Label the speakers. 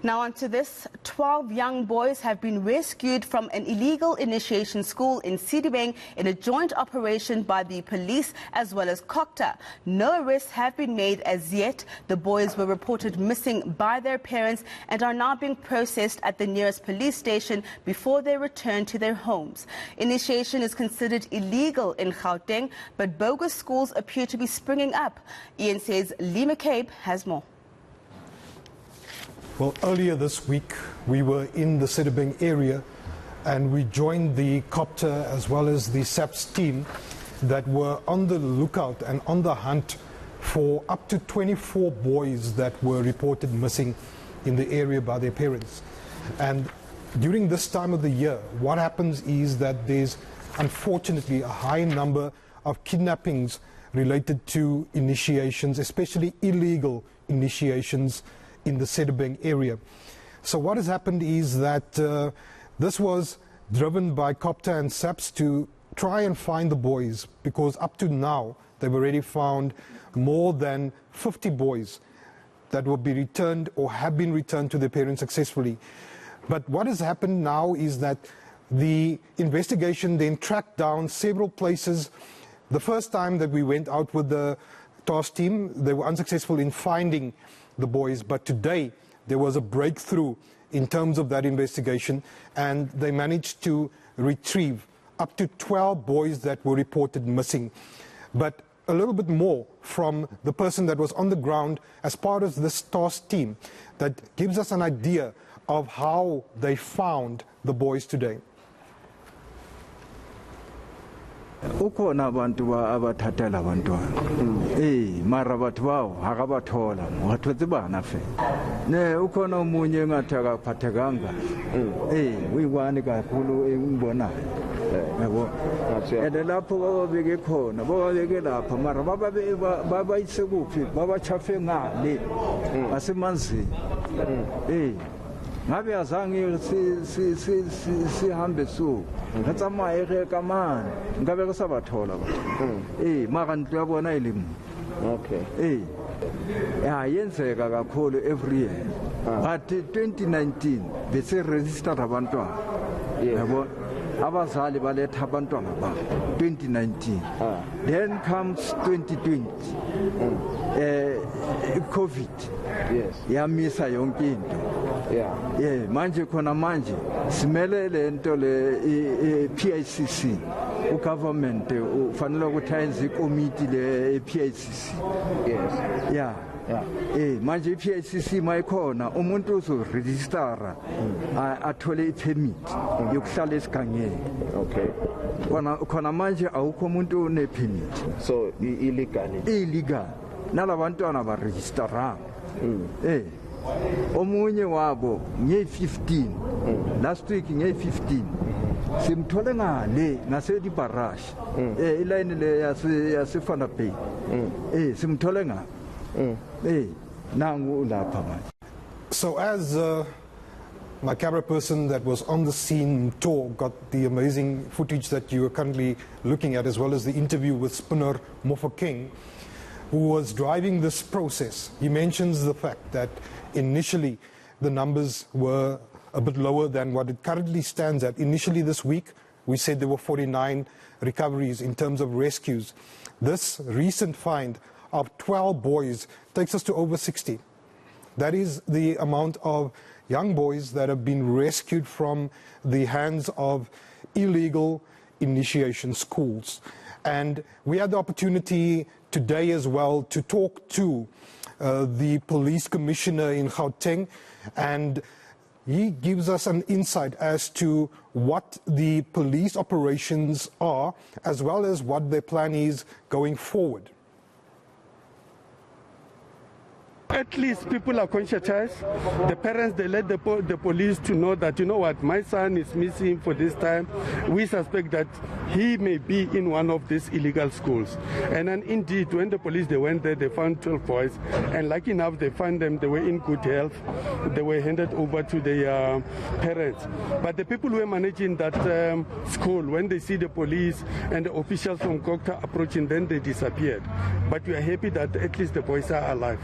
Speaker 1: Now on to this. 12 young boys have been rescued from an illegal initiation school in Sedibeng in a joint operation by the police as well as Cogta. No arrests have been made as yet. The boys were reported missing by their parents and are now being processed at the nearest police station before they return to their homes. Initiation is considered illegal in Gauteng, but bogus schools appear to be springing up. eNCA's Lee McCabe has more.
Speaker 2: Well, earlier this week, we were in the Sedibeng area and we joined the Cogta as well as the SAPS team that were on the lookout and on the hunt for up to 24 boys that were reported missing in the area by their parents. And during this time of the year, what happens is that there's unfortunately a high number of kidnappings related to initiations, especially illegal initiations in the Sedibeng area. So what has happened is that this was driven by Cogta and SAPS to try and find the boys, because up to now they've already found more than 50 boys that will be returned or have been returned to their parents successfully. But what has happened now is that the investigation then tracked down several places. The first time that we went out with the task team, they were unsuccessful in finding the boys, but today there was a breakthrough in terms of that investigation, and they managed to retrieve up to 12 boys that were reported missing. But a little bit more from the person that was on the ground as part of this task team that gives us an idea of how they found the boys today.
Speaker 3: Ukhona abantu abathathela abantwana mara bathu bawo akabathola ngathi bana fe ne ukhona umunye engathi akaphathekanga uyiwani kakhulu engibonayo yabo ene lapho babeke khona babeke lapha mara babayise kuphi babachafe ngale asemanzini ngabe azange sihambe so ngatsamaye ke kamani ngabe ke sabathola mara ntlo ya bona ilimi okay yenzeka kakhulu every year but 2019 bese register abantwana yabo abazali baletha abantwana ba 2019 then comes 2020 COVID yamisa yonke into manje khona manje simele lento le PICC ugovernment ufanele ukuthi ayenze ikomiti le PICC manje iPICC mayikhona umuntu uzoregistera athole ipermit yokuhlala esigangeni khona manje awukho umuntu one permit,
Speaker 4: so
Speaker 3: illegal nalabantwana ba registeranga omunye wabo nge-15 last week nge-15 simthole ngale ngasedi barrage iline le yasefana bay simthole ngale nangu lapha manje.
Speaker 2: So as my camera person that was on the scene tour got the amazing footage that you are currently looking at, as well as the interview with Spinner Mofokeng, who was driving this process, he mentions the fact that initially the numbers were a bit lower than what it currently stands at. Initially this week, we said there were 49 recoveries in terms of rescues. This recent find of 12 boys takes us to over 60. That is the amount of young boys that have been rescued from the hands of illegal initiation schools. And we had the opportunity today as well to talk to the police commissioner in Gauteng, and he gives us an insight as to what the police operations are, as well as what their plan is going forward.
Speaker 5: At least people are conscientized. The parents, they let the police to know that, you know what, my son is missing for this time. We suspect that he may be in one of these illegal schools. And then indeed, when the police, they went there, they found 12 boys. And lucky enough, they found them, they were in good health. They were handed over to their parents. But the people who were managing that school, when they see the police and the officials from Cogta approaching, then they disappeared. But we are happy that at least the boys are alive.